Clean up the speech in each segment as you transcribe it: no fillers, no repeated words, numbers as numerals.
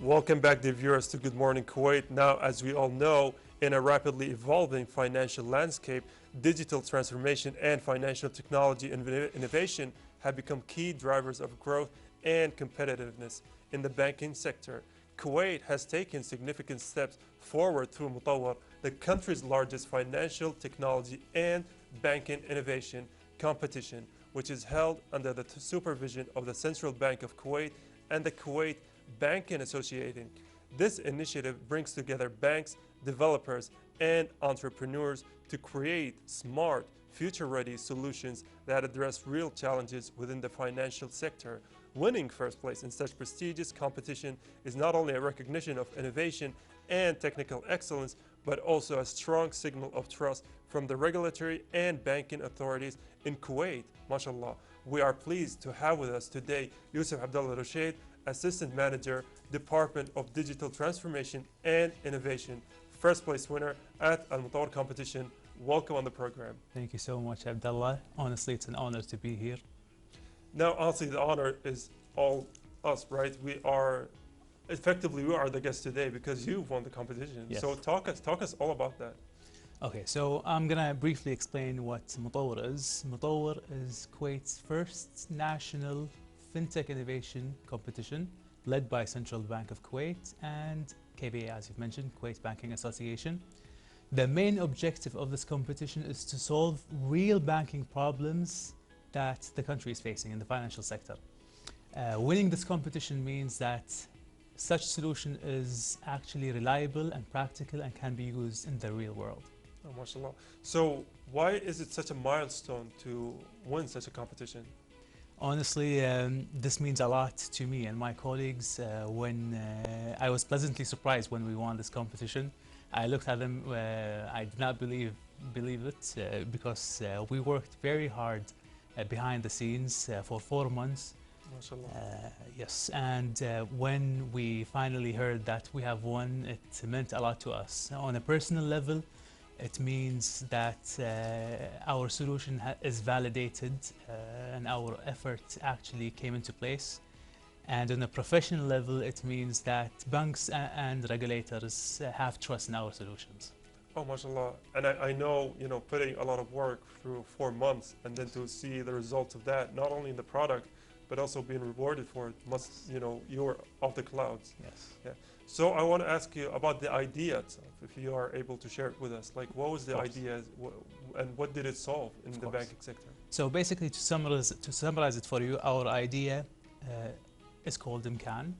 Welcome back, dear viewers, to Good Morning Kuwait. Now, as we all know, in a rapidly evolving financial landscape, digital transformation and financial technology innovation have become key drivers of growth and competitiveness in the banking sector. Kuwait has taken significant steps forward through Motawer, the country's largest financial technology and banking innovation competition, which is held under the supervision of the Central Bank of Kuwait and the Kuwait Banking Association. This initiative brings together banks, developers, and entrepreneurs to create smart, future-ready solutions that address real challenges within the financial sector. Winning first place in such prestigious competition is not only a recognition of innovation and technical excellence, but also a strong signal of trust from the regulatory and banking authorities in Kuwait. MashaAllah. We are pleased to have with us today Yousef Alrushaid, Assistant Manager, Department of Digital Transformation and Innovation, first place winner at Al Motawer competition. Welcome on the program. Thank you so much, Abdullah. Honestly, it's an honor to be here. Now, honestly, the honor is all us, right? We are the guests today because you've won the competition. Yes. So talk us all about that. Okay, so I'm gonna briefly explain what Motawer is. Motawer is Kuwait's first national fintech innovation competition led by Central Bank of Kuwait and KBA, as you've mentioned, Kuwait Banking Association. The main objective of this competition is to solve real banking problems that the country is facing in the financial sector. Winning this competition means that such solution is actually reliable and practical and can be used in the real world. Oh, mashallah. So why is it such a milestone to win such a competition? Honestly, this means a lot to me and my colleagues. I was pleasantly surprised when we won this competition. I looked at them, I did not believe it because we worked very hard behind the scenes for 4 months. Yes, and when we finally heard that we have won, it meant a lot to us. On a personal level, it means that our solution is validated and our effort actually came into place. And on a professional level, it means that banks and regulators have trust in our solutions. Oh, mashallah. And I know, putting a lot of work through 4 months and then to see the results of that, not only in the product, but also being rewarded for it, you were off the clouds. Yes. Yeah. So I want to ask you about the idea itself, if you are able to share it with us. Like, what was the idea and what did it solve in the banking sector? So basically, to summarize it for you, our idea is called IMCAN,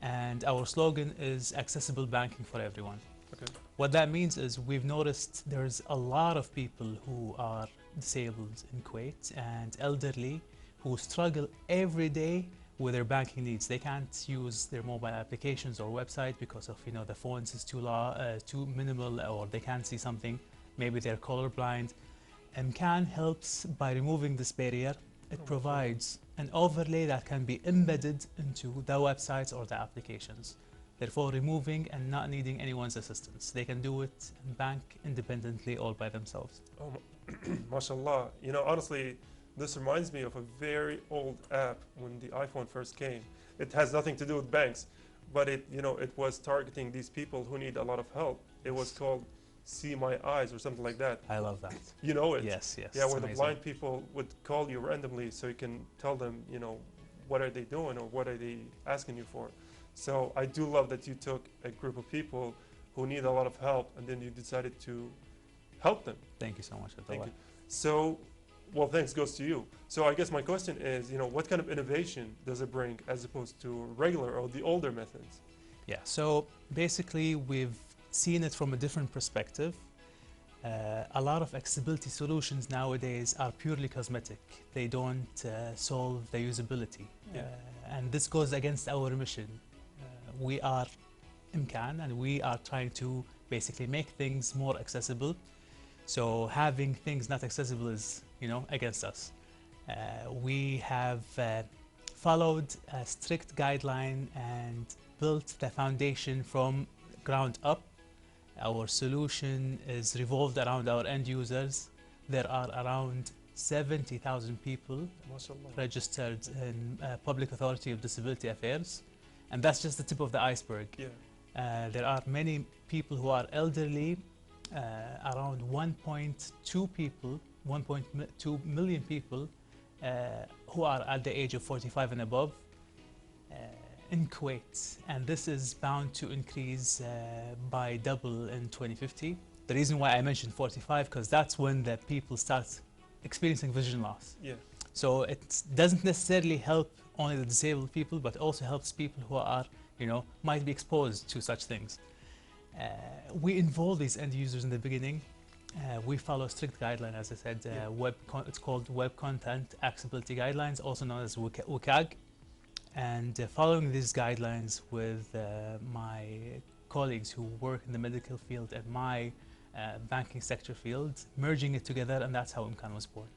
and our slogan is accessible banking for everyone. Okay. What that means is we've noticed there's a lot of people who are disabled in Kuwait and elderly who struggle every day with their banking needs. They can't use their mobile applications or website because of the phones is too minimal, or they can't see something. Maybe they're colorblind. MCAN helps by removing this barrier. It provides an overlay that can be embedded into the websites or the applications, therefore removing and not needing anyone's assistance. They can do it and bank independently all by themselves. Oh, mashallah. Honestly, this reminds me of a very old app when the iPhone first came. It has nothing to do with banks, but it was targeting these people who need a lot of help. It was called See My Eyes or something like that. I love that. You know it? Yes, yes. Yeah, where the blind people would call you randomly so you can tell them, what are they doing or what are they asking you for. So I do love that you took a group of people who need a lot of help and then you decided to help them. Thank you so much, Abdullah. Thank you. So, well, thanks goes to you. So I guess my question is, what kind of innovation does it bring as opposed to regular or the older methods? Yeah, so basically we've seen it from a different perspective. A lot of accessibility solutions nowadays are purely cosmetic. They don't solve the usability. Yeah. And this goes against our mission. We are IMCAN and we are trying to basically make things more accessible. So having things not accessible is, against us. We have followed a strict guideline and built the foundation from ground up. Our solution is revolved around our end users. There are around 70,000 people registered in Public Authority of Disability Affairs. And that's just the tip of the iceberg. Yeah. There are many people who are elderly, around 1.2 million people who are at the age of 45 and above in Kuwait. And this is bound to increase by double in 2050. The reason why I mentioned 45, because that's when the people start experiencing vision loss. Yeah. So it doesn't necessarily help only the disabled people, but also helps people who are, might be exposed to such things. We involve these end users in the beginning. We follow strict guidelines, as I said. It's called Web Content Accessibility Guidelines, also known as WCAG. And following these guidelines with my colleagues who work in the medical field and my banking sector field, merging it together, and that's how Imkan was born.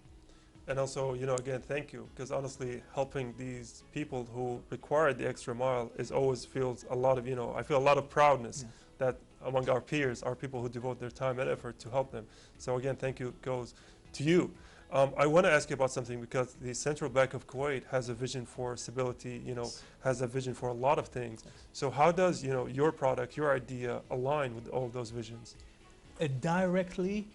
And also, again, thank you, because honestly, helping these people who require the extra mile is always feels a lot of, I feel a lot of proudness that among our peers are people who devote their time and effort to help them. So again, thank you goes to you. I want to ask you about something, because the Central Bank of Kuwait has a vision for stability, has a vision for a lot of things. So how does, your product, your idea align with all of those visions? It directly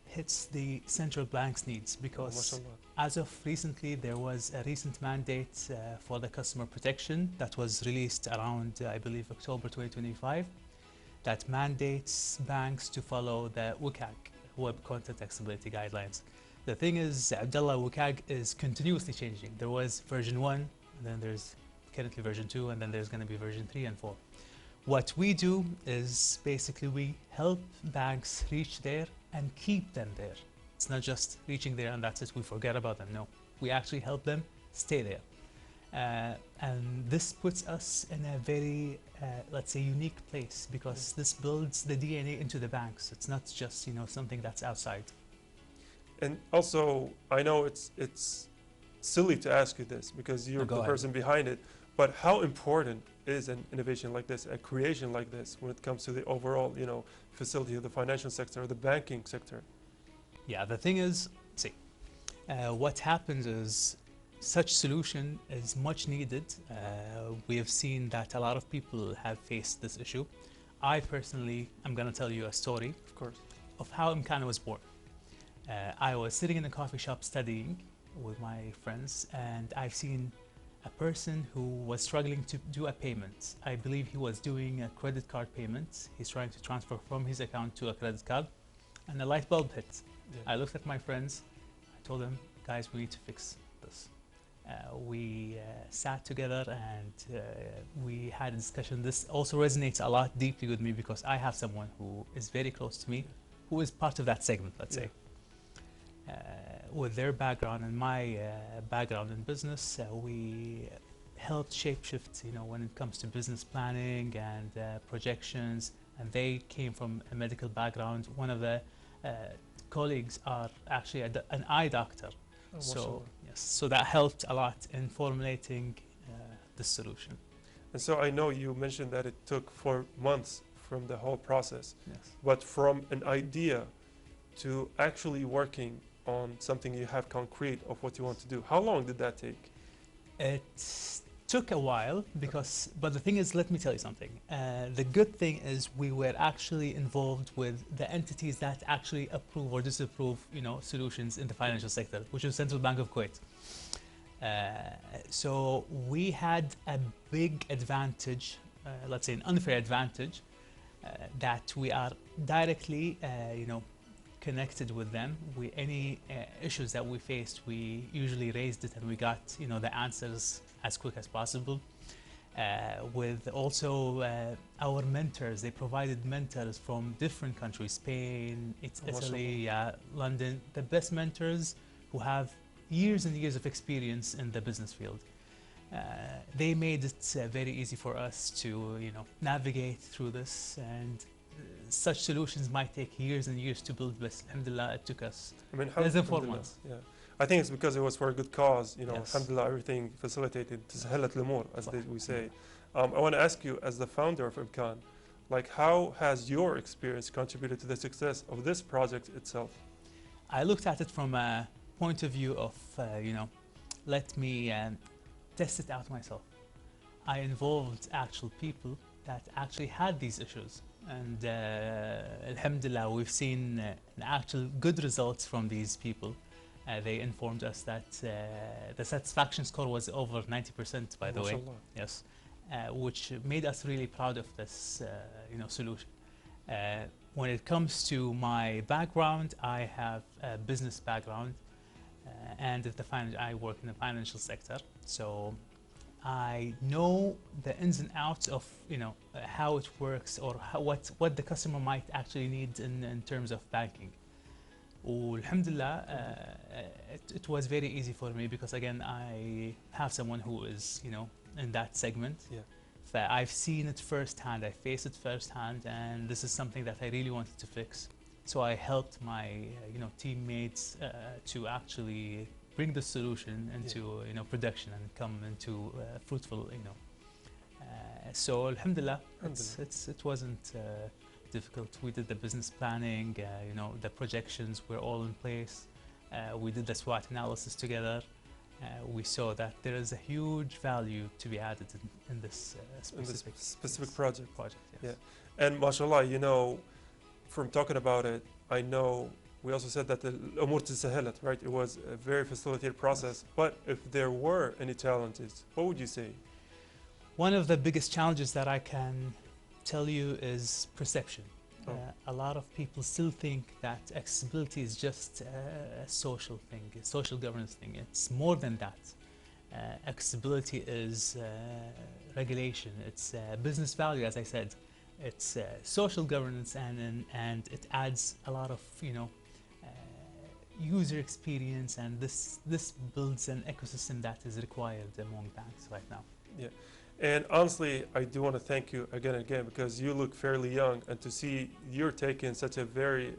hits the central bank's needs, because as of recently, there was a recent mandate for the customer protection that was released around, I believe, October 2025, that mandates banks to follow the WCAG, Web Content Accessibility Guidelines. The thing is, Abdullah, WCAG is continuously changing. There was version 1, and then there's currently version 2, and then there's going to be version 3 and 4. What we do is basically we help banks reach there and keep them there. It's not just reaching there and that's it, we forget about them. No, we actually help them stay there. And this puts us in a very, let's say, unique place, because this builds the DNA into the banks. It's not just, something that's outside. And also, I know it's silly to ask you this, because you're the person behind it, but how important is an innovation like this, a creation like this, when it comes to the overall, facility of the financial sector or the banking sector? Yeah, the thing is, see, what happens is such solution is much needed. We have seen that a lot of people have faced this issue. I personally, I'm going to tell you a story, of course, of how Imkan was born. I was sitting in a coffee shop studying with my friends, and I've seen a person who was struggling to do a payment. I believe he was doing a credit card payment. He's trying to transfer from his account to a credit card, and a light bulb hit. Yeah. I looked at my friends. I told them, guys, we need to fix this. We sat together and we had a discussion. This also resonates a lot deeply with me, because I have someone who is very close to me, who is part of that segment, let's say. With their background and my background in business, we helped shapeshift, when it comes to business planning and projections. And they came from a medical background. One of the colleagues are actually an eye doctor. Oh, so yes, so that helped a lot in formulating this solution. And so I know you mentioned that it took 4 months from the whole process. Yes. But from an idea to actually working on something you have concrete of what you want to do, how long did that take? It took a while, because, but the thing is, let me tell you something. The good thing is we were actually involved with the entities that actually approve or disapprove, solutions in the financial sector, which is Central Bank of Kuwait. So we had a big advantage, let's say an unfair advantage, that we are directly, connected with them. Any issues that we faced, we usually raised it and we got, the answers as quick as possible. With also our mentors, they provided mentors from different countries, Spain, Italy, London, the best mentors who have years and years of experience in the business field. They made it very easy for us to, navigate through this, and such solutions might take years and years to build, but alhamdulillah, it took us less than 4 months. Yeah. I think it's because it was for a good cause, Yes. Alhamdulillah, everything facilitated, تسهلت الأمور, as we say. I want to ask you, as the founder of Imkan, how has your experience contributed to the success of this project itself? I looked at it from a point of view of, let me test it out myself. I involved actual people that actually had these issues. And alhamdulillah, we've seen actual good results from these people. They informed us that the satisfaction score was over 90%, by the way. Yes, which made us really proud of this solution. When it comes to my background, I have a business background, and I work in the financial sector. So I know the ins and outs of how it works, or what the customer might actually need in terms of banking. Alhamdulillah, it was very easy for me because again I have someone who is in that segment. Yeah. I've seen it firsthand, I faced it firsthand, and this is something that I really wanted to fix. So I helped my teammates to actually bring the solution into production and come into fruitful so alhamdulillah, it wasn't difficult. We did the business planning, the projections were all in place. We did the SWOT analysis together. We saw that there is a huge value to be added in this specific project. Yes. Yeah, and mashallah, from talking about it, I know we also said that the umur tasahalat, right? It was a very facilitated process. But if there were any challenges, what would you say? One of the biggest challenges that I can tell you is perception. A lot of people still think that accessibility is just a social thing, a social governance thing. It's more than that. Accessibility is regulation. It's business value, as I said. It's social governance, and it adds a lot of user experience, and this builds an ecosystem that is required among banks right now. Yeah. And honestly, I do want to thank you again and again, because you look fairly young, and to see you're taking such a very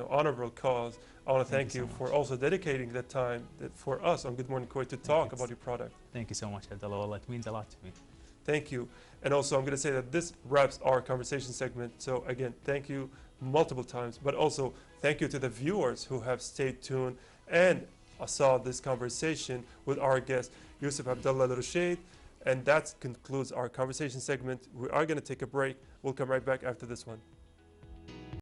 honorable cause. I want to thank you for also dedicating that time for us on Good Morning Kuwait to talk about your product. Thank you so much, Abdullah. It means a lot to me. Thank you. And also I'm going to say that this wraps our conversation segment. So again, thank you multiple times, but also thank you to the viewers who have stayed tuned and saw this conversation with our guest, Yousef Alrushaid. And that concludes our conversation segment. We are going to take a break. We'll come right back after this one.